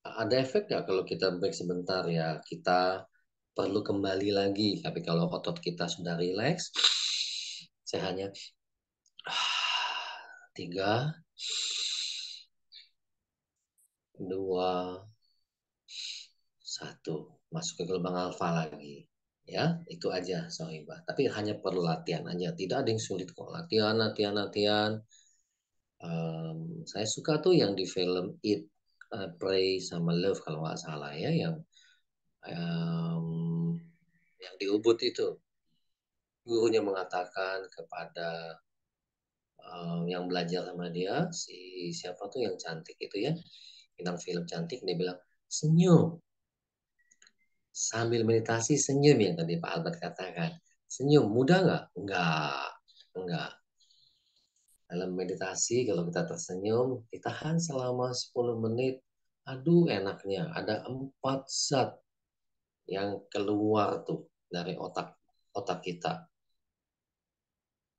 Ada efek nggak kalau kita break sebentar ya? Kita perlu kembali lagi. Tapi kalau otot kita sudah rileks, saya hanya tiga, dua, satu, masuk ke gelombang alfa lagi. Ya, itu aja Sohibah. Tapi hanya perlu latihan aja. Tidak ada yang sulit kok. Latihan, latihan, latihan. Saya suka tuh yang di film Eat, Pray sama Love kalau nggak salah ya, um, yang di Ubud itu. Gurunya mengatakan kepada yang belajar sama dia, si siapa tuh yang cantik itu ya, bintang film cantik, dia bilang senyum sambil meditasi, senyum yang tadi Pak Albert katakan. Senyum mudah nggak? Enggak. Dalam meditasi kalau kita tersenyum, ditahan selama 10 menit. Aduh enaknya, ada 4 zat yang keluar tuh dari otak otak kita.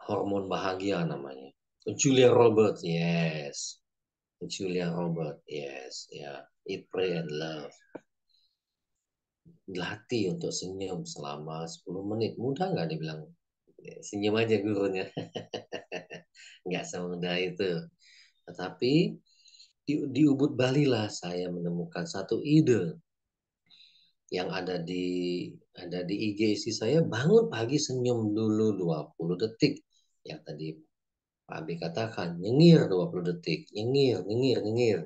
Hormon bahagia namanya. Julia Roberts, yes. Julia Roberts, yes. Ya, Eat, Pray, and Love. Dilatih untuk senyum selama 10 menit. Mudah nggak dibilang? Senyum aja gurunya. Nggak semudah itu. Tetapi di Ubud Bali lah saya menemukan satu ide yang ada di IG isi saya, bangun pagi senyum dulu 20 detik. Yang tadi Pak Abi katakan, nyengir 20 detik, nyengir, nyengir, nyengir.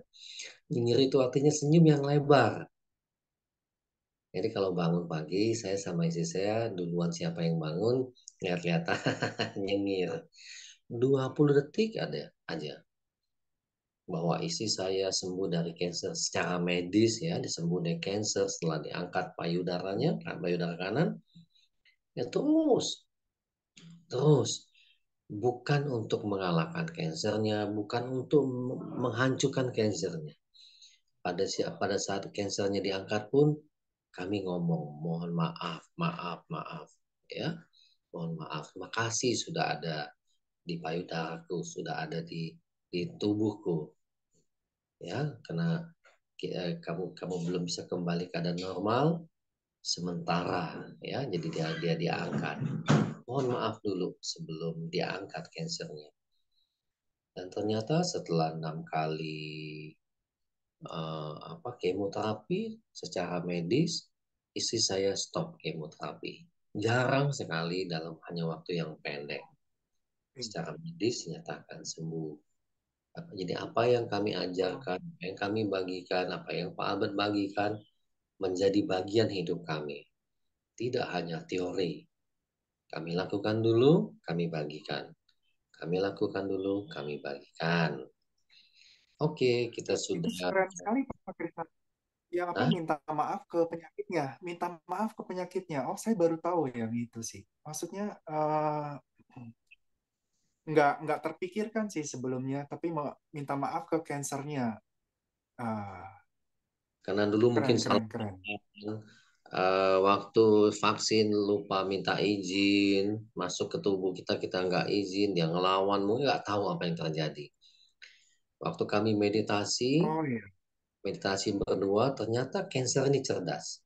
Nyengir itu artinya senyum yang lebar. Jadi kalau bangun pagi, saya sama istri saya duluan siapa yang bangun, lihat-lihat nyengir. 20 detik ada aja. Bahwa istri saya sembuh dari kanker secara medis ya, disembuh dari kanker setelah diangkat payudaranya, payudara kanan, ya terus bukan untuk mengalahkan kansernya, bukan untuk menghancurkan kansernya. Pada saat kansernya diangkat pun kami ngomong mohon maaf, maaf, maaf, ya, mohon maaf, makasih sudah ada di payudaraku, sudah ada di tubuhku, ya, karena kamu belum bisa kembali keadaan normal sementara, ya, jadi dia diangkat. Mohon maaf dulu sebelum diangkat kansernya. Dan ternyata setelah 6 kali kemoterapi secara medis, istri saya stop kemoterapi. Jarang sekali dalam hanya waktu yang pendek. Secara medis dinyatakan sembuh. Jadi apa yang kami ajarkan, apa yang kami bagikan, apa yang Pak Albert bagikan menjadi bagian hidup kami. Tidak hanya teori. Kami lakukan dulu, kami bagikan. Kami lakukan dulu, kami bagikan. Oke, kita Itu sudah. keren sekali Pak Krisna. Yang apa Nah, minta maaf ke penyakitnya, minta maaf ke penyakitnya. Oh, saya baru tahu yang itu sih. Maksudnya nggak terpikirkan sih sebelumnya, tapi minta maaf ke kansernya. Ah, karena dulu mungkin keren, salah keren, keren. waktu vaksin lupa minta izin masuk ke tubuh kita, kita nggak izin, dia ngelawan, mungkin nggak tahu apa yang terjadi. Waktu kami meditasi Oh iya. meditasi berdua, ternyata cancer ini cerdas.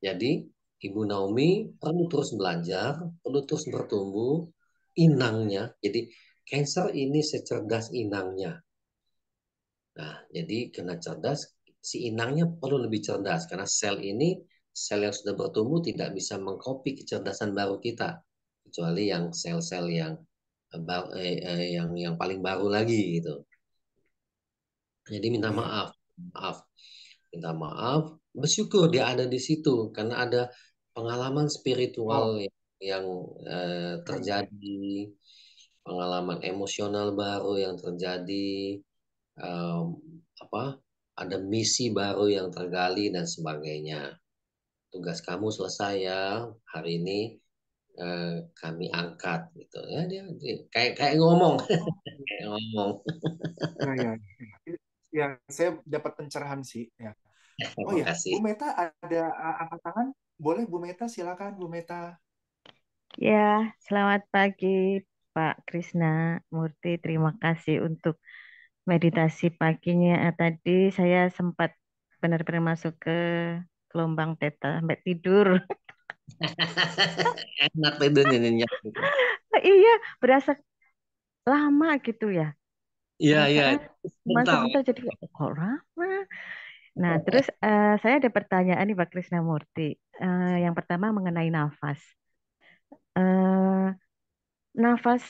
Jadi Ibu Naomi perlu terus belajar, perlu terus bertumbuh inangnya. Jadi cancer ini secerdas inangnya. Nah, jadi kena cerdas, si inangnya perlu lebih cerdas karena sel ini, sel yang sudah bertumbuh tidak bisa mengcopy kecerdasan baru kita, kecuali yang sel-sel yang yang paling baru lagi gitu. Jadi minta Iya. maaf, maaf, minta maaf, bersyukur dia ada di situ karena ada pengalaman spiritual Oh, yang keren, keren. terjadi, pengalaman emosional baru yang terjadi, em, apa ada misi baru yang tergali dan sebagainya. Tugas kamu selesai ya hari ini, kami angkat gitu ya, dia kayak kayak ngomong Oh, kayak ngomong. ya, ya, ya. Ya, saya dapat pencerahan sih. Ya. Oh Terima ya, kasih. Bu Meta ada angkat tangan? Boleh Bu Meta, silakan Bu Meta. Ya, selamat pagi Pak Krisna Murti. Terima kasih untuk meditasi paginya. Tadi saya sempat benar-benar masuk ke gelombang theta sampai tidur. Enak tidurnya nyenyak gitu. Iya, berasa lama gitu ya. Iya iya, Perasaan cuma bentar. sebentar jadi kok lama. Nah, terus saya ada pertanyaan nih Pak Krisnamurti. Yang pertama mengenai nafas. Eh, nafas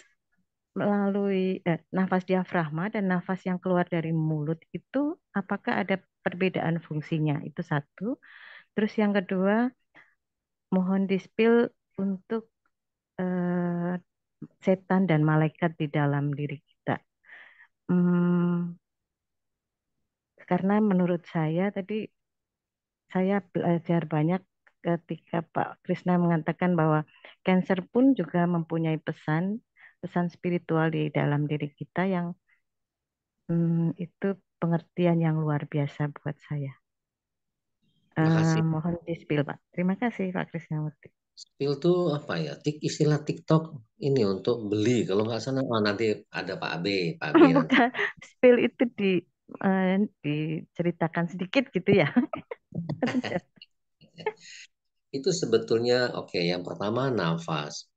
melalui nafas diafragma dan nafas yang keluar dari mulut itu apakah ada perbedaan fungsinya? Itu satu. Terus yang kedua, mohon dispil untuk eh, setan dan malaikat di dalam diri kita. Hmm, karena menurut saya tadi saya belajar banyak ketika Pak Krisna mengatakan bahwa cancer pun juga mempunyai pesan spiritual di dalam diri kita yang itu pengertian yang luar biasa buat saya. Terima kasih. Mohon di-spill, Pak. Terima kasih, Pak Krisnamurti. Spill tuh apa ya? Istilah TikTok ini untuk beli. Kalau nggak sana, oh nanti ada Pak B nanti. Bukan, spill itu diceritakan sedikit gitu ya. Itu sebetulnya oke. Yang pertama nafas.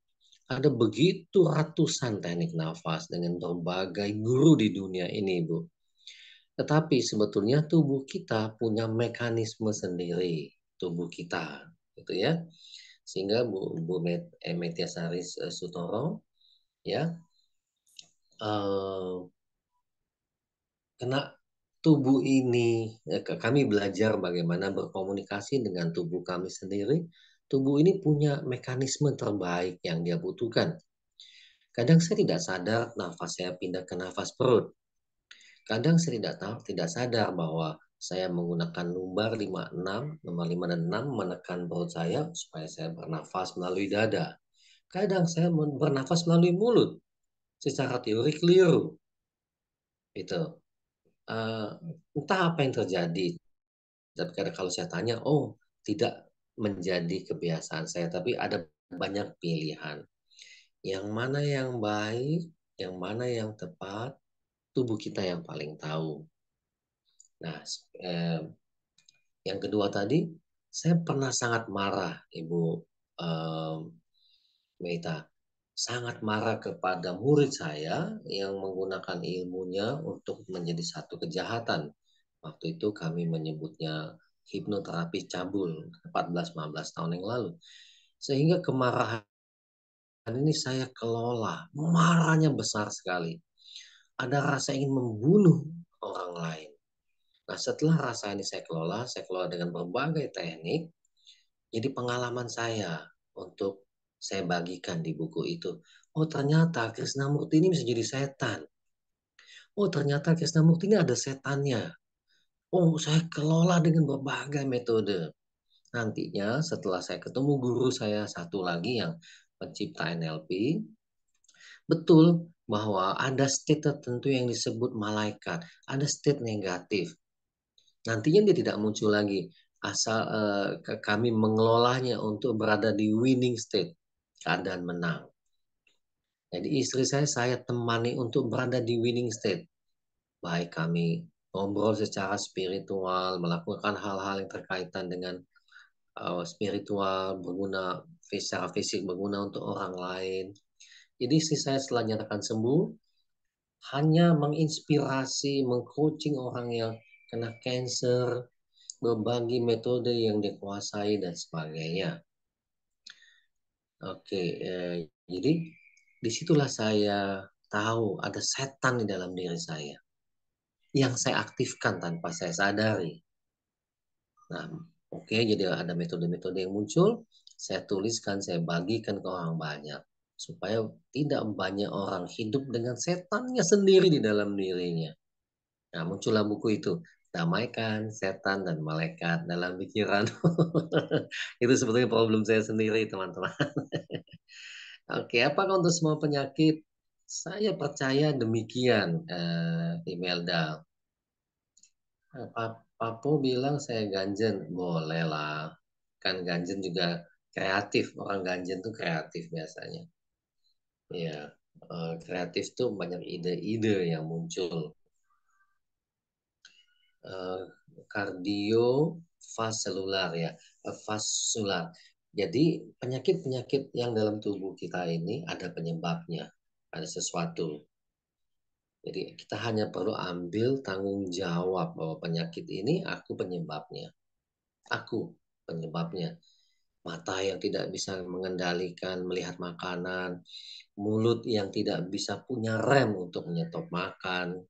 Ada begitu ratusan teknik nafas dengan berbagai guru di dunia ini, Bu. Tetapi sebetulnya tubuh kita punya mekanisme sendiri, tubuh kita, gitu ya. Sehingga Bu Metiasaris Sutoro, ya, eh, kena tubuh ini, kami belajar bagaimana berkomunikasi dengan tubuh kami sendiri. Tubuh ini punya mekanisme terbaik yang dia butuhkan. Kadang saya tidak sadar nafas saya pindah ke nafas perut. Kadang saya tidak tahu, tidak sadar bahwa saya menggunakan lumbar 56, nomor 5 dan 6 menekan perut saya supaya saya bernafas melalui dada. Kadang saya bernafas melalui mulut. Secara teori keliru. Itu. Eh, entah apa yang terjadi. Tapi kadang kalau saya tanya, oh tidak menjadi kebiasaan saya, tapi ada banyak pilihan. Yang mana yang baik, yang mana yang tepat, tubuh kita yang paling tahu. Nah, eh, yang kedua tadi, saya pernah sangat marah, Ibu eh, Meita. Sangat marah kepada murid saya yang menggunakan ilmunya untuk menjadi satu kejahatan. Waktu itu kami menyebutnya hipnoterapi cabul 14-15 tahun yang lalu. Sehingga kemarahan ini saya kelola. Marahnya besar sekali. Ada rasa ingin membunuh orang lain. Nah, setelah rasa ini saya kelola dengan berbagai teknik. Jadi pengalaman saya untuk saya bagikan di buku itu. Oh, ternyata Krishnamurti ini bisa jadi setan. Oh, ternyata Krishnamurti ini ada setannya. Oh, saya kelola dengan berbagai metode. Nantinya setelah saya ketemu guru saya satu lagi yang pencipta NLP, betul bahwa ada state tertentu yang disebut malaikat, ada state negatif. Nantinya dia tidak muncul lagi asal kami mengelolanya untuk berada di winning state, keadaan menang. Jadi istri saya temani untuk berada di winning state. Baik kami ngobrol secara spiritual, melakukan hal-hal yang terkaitan dengan spiritual, berguna secara fisik, berguna untuk orang lain. Jadi istri saya setelah nyatakan sembuh, hanya menginspirasi, mengcoaching orang yang kena cancer, berbagi metode yang dikuasai dan sebagainya. Oke, jadi disitulah saya tahu ada setan di dalam diri saya yang saya aktifkan tanpa saya sadari. Nah, oke, jadi ada metode-metode yang muncul, saya tuliskan, saya bagikan ke orang banyak supaya tidak banyak orang hidup dengan setannya sendiri di dalam dirinya. Nah, muncullah buku itu, Damaikan Setan dan Malaikat dalam Pikiran. Itu sebetulnya problem saya sendiri, teman-teman. Oke, apakah untuk semua penyakit? Saya percaya demikian, Imelda. Papo bilang saya ganjen, boleh lah. Kan ganjen juga kreatif, orang ganjen tuh kreatif biasanya. Ya, kreatif tuh banyak ide-ide yang muncul. Kardiovaskular ya, vaskular. Jadi penyakit-penyakit yang dalam tubuh kita ini ada penyebabnya, ada sesuatu. Jadi kita hanya perlu ambil tanggung jawab bahwa penyakit ini aku penyebabnya. Aku penyebabnya. Mata yang tidak bisa mengendalikan melihat makanan, mulut yang tidak bisa punya rem untuk menyetop makan,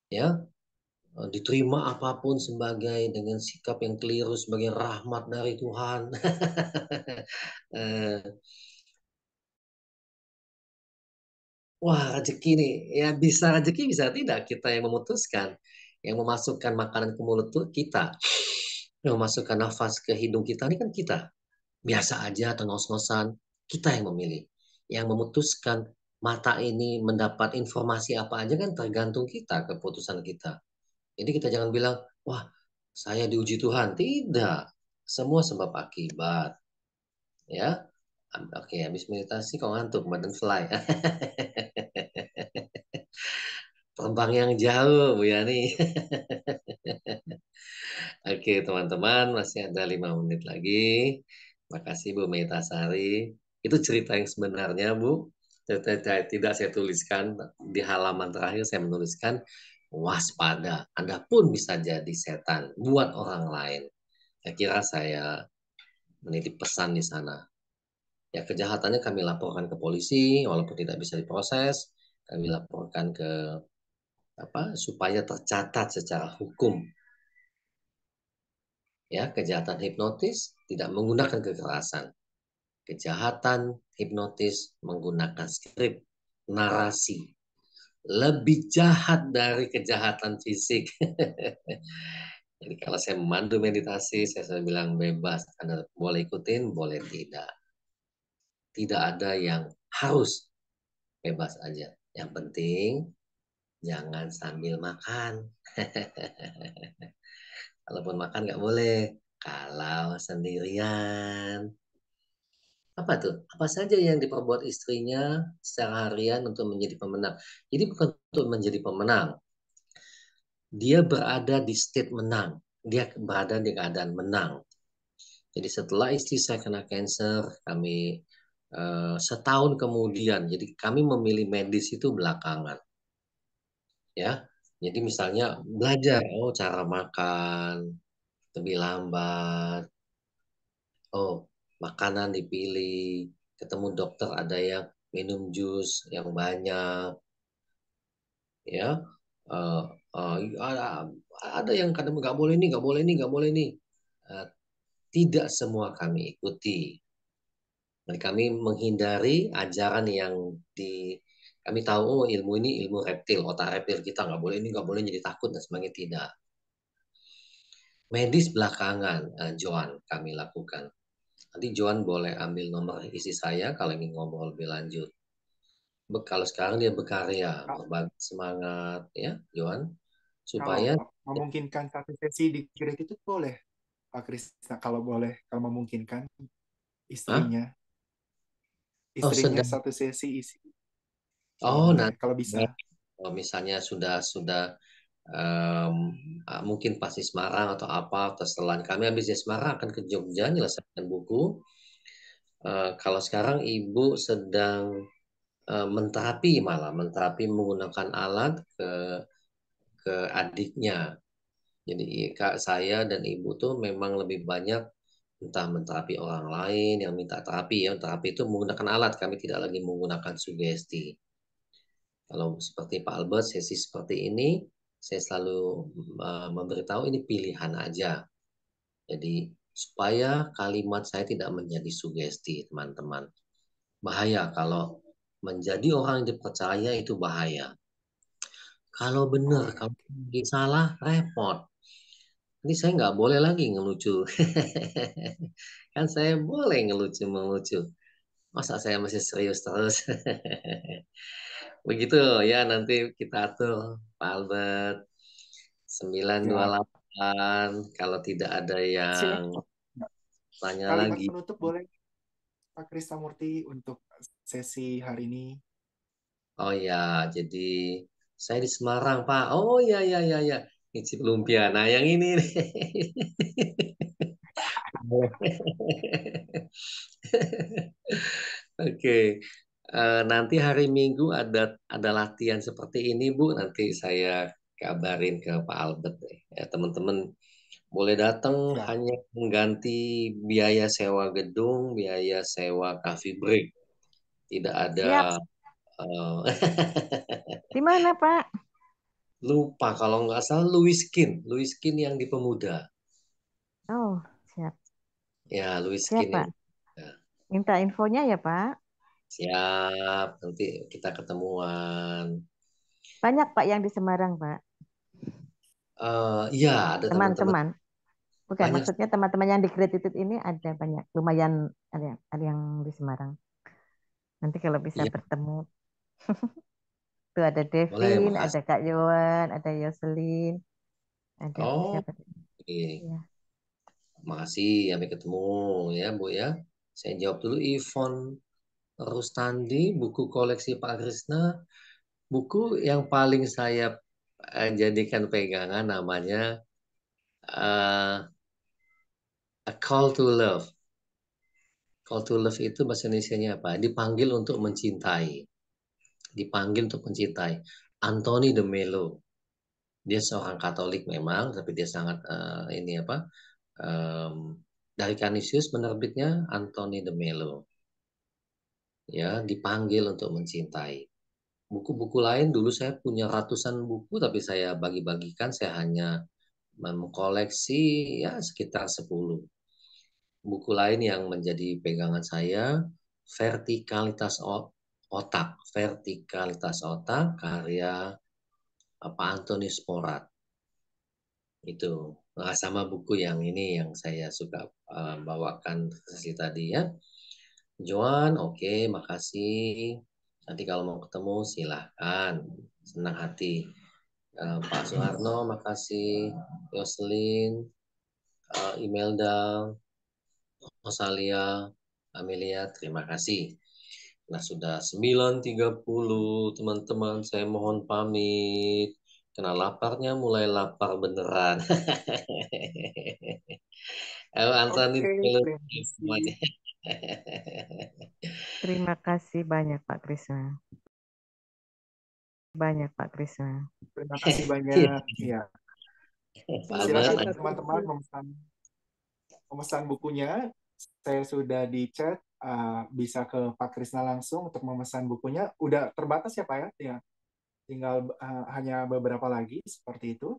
ya, diterima apapun sebagai dengan sikap yang keliru sebagai rahmat dari Tuhan. Eh, Wah, rezeki nih, ya bisa rezeki bisa tidak kita yang memutuskan. Yang memasukkan makanan ke mulut tuh kita. Yang memasukkan nafas ke hidung kita ini kan kita. Biasa aja atau ngos-ngosan, kita yang memilih. Yang memutuskan mata ini mendapat informasi apa aja kan tergantung kita, keputusan kita. Jadi kita jangan bilang, wah saya diuji Tuhan. Tidak. Semua sebab akibat. Ya. Oke, habis meditasi kok ngantuk, badan fly. Terbang yang jauh, Bu Yani. Oke, teman-teman, masih ada 5 menit lagi. Makasih Bu Metasari. Itu cerita yang sebenarnya, Bu. Tidak saya tuliskan. Di halaman terakhir saya menuliskan, waspada, Anda pun bisa jadi setan buat orang lain. Saya kira saya menitip pesan di sana. Ya, kejahatannya kami laporkan ke polisi, walaupun tidak bisa diproses. kami laporkan ke supaya tercatat secara hukum. Ya, kejahatan hipnotis tidak menggunakan kekerasan. Kejahatan hipnotis menggunakan skrip, narasi. Lebih jahat dari kejahatan fisik. Jadi kalau saya memandu meditasi, saya selalu bilang bebas. Anda boleh ikutin, boleh tidak. Tidak ada yang harus, bebas aja. Yang penting jangan sambil makan. Kalaupun makan nggak boleh. Kalau sendirian. Apa tuh? Apa saja yang diperbuat istrinya secara harian untuk menjadi pemenang. Jadi bukan untuk menjadi pemenang. Dia berada di state menang. Dia berada di keadaan menang. Jadi setelah istri saya kena cancer, kami setahun kemudian, jadi kami memilih medis itu belakangan. Ya, jadi misalnya belajar, cara makan lebih lambat, makanan dipilih, ketemu dokter ada yang minum jus yang banyak, ya, uh, ada yang kadang nggak boleh ini, nggak boleh ini, nggak boleh ini. Tidak semua kami ikuti. Dan kami menghindari ajaran yang kami tahu ilmu ini ilmu reptil, otak reptil kita nggak boleh ini, nggak boleh jadi takut dan sebagainya, tidak. Medis belakangan, Joan kami lakukan. Nanti Joan boleh ambil nomor isi saya kalau ingin ngobrol lebih lanjut. Kalau sekarang dia berkarya, berbagi semangat, ya, Joan, supaya Kalau memungkinkan satu sesi di Great itu boleh, Pak Krisna. Kalau boleh, kalau memungkinkan Hah? istrinya, Sedang. satu sesi isi. Kalau Oh, boleh, nanti kalau bisa. kalau misalnya sudah mungkin pas di Semarang atau apa, atau setelah kami habis di Semarang akan ke Jogja menyelesaikan buku. Kalau sekarang ibu sedang menterapi, malah menterapi menggunakan alat ke adiknya. Jadi kak saya dan ibu tuh memang lebih banyak entah menterapi orang lain yang minta terapi, ya terapi itu menggunakan alat, kami tidak lagi menggunakan sugesti. Kalau seperti Pak Albert sesi seperti ini, saya selalu memberitahu ini pilihan aja. Jadi supaya kalimat saya tidak menjadi sugesti, teman-teman. Bahaya kalau menjadi orang yang dipercaya, itu bahaya. Kalau benar, Oh, ya. kalau salah, repot. Ini saya nggak boleh lagi ngelucu. Kan saya boleh ngelucu-ngelucu. Masa saya masih serius terus? Begitu ya, nanti kita atur Pak Albert. Ya. 928, kalau tidak ada yang Silakan. tanya Kalimat lagi. penutup boleh, Pak Krisnamurti, untuk sesi hari ini. Oh ya, jadi saya di Semarang, Pak. Oh ya, ya, ya, ya. Ngicip lumpia. Nah, yang ini nih. Oke. Nanti hari Minggu ada latihan seperti ini, Bu. Nanti saya kabarin ke Pak Albert deh. Ya, teman-teman boleh datang, Siap. hanya mengganti biaya sewa gedung, biaya sewa coffee break. Tidak Siap. ada eh, Di mana, Pak? lupa kalau nggak salah Louis Skin yang di Pemuda. Oh, siap. Ya, Louis Siap, Skin yang Pak. di Pemuda. Minta infonya ya, Pak. Siap, nanti kita ketemuan. Banyak, Pak, yang di Semarang, Pak. Iya, ada teman-teman Teman-teman. Bukan, banyak. maksudnya teman-teman yang di Gratitude ini ada banyak. Lumayan ada yang di Semarang. Nanti kalau bisa Iya, bertemu. Tuh ada boleh, Devin, ada makasih. Kak Yowan, ada Yoselin, ada Oh, siapa? oke. Ya. Makasih, sampai ketemu ya, Bu ya. Saya jawab dulu Ivon Rustandi, buku koleksi Pak Krisna. Buku yang paling saya jadikan pegangan namanya uh, A Call to Love. Call to Love itu bahasa Indonesia-nya apa? Dipanggil untuk mencintai. Dipanggil untuk mencintai. Anthony de Mello. Dia seorang Katolik memang, tapi dia sangat ini apa? Um, dari Canisius penerbitnya Anthony de Mello. Ya, dipanggil untuk mencintai. Buku-buku lain dulu saya punya ratusan buku, tapi saya bagi-bagikan, saya hanya mengkoleksi ya sekitar 10. Buku lain yang menjadi pegangan saya, Vertikalitas Otak. Vertikalitas Otak, karya Pak Antonius Porat. Itu. Nah, sama buku yang ini yang saya suka bawakan sesi tadi ya. Joan, oke, makasih. Nanti kalau mau ketemu silahkan. Senang hati. Pak Soeharno, makasih. Yoselin, Imelda, Rosalia, Amelia, terima kasih. Nah, sudah 9.30, teman-teman. Saya mohon pamit. Karena laparnya mulai lapar beneran. Halo, Antoni, Oke, halo terima kasih. semuanya. Terima kasih banyak Pak Krisna. Banyak Pak Krisna. Terima kasih Iya, banyak. Ya, Pak Albert. silakan teman-teman memesan bukunya. Saya sudah di chat, bisa ke Pak Krisna langsung untuk memesan bukunya. Udah terbatas ya Pak ya? Ya, tinggal hanya beberapa lagi seperti itu.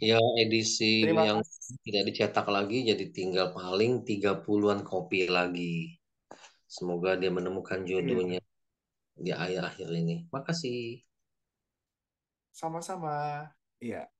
Ya, edisi Terima yang kasih. tidak dicetak lagi, jadi tinggal paling 30-an kopi lagi. Semoga dia menemukan Iya, jodohnya di akhir-akhir ini. Makasih. sama-sama. Iya.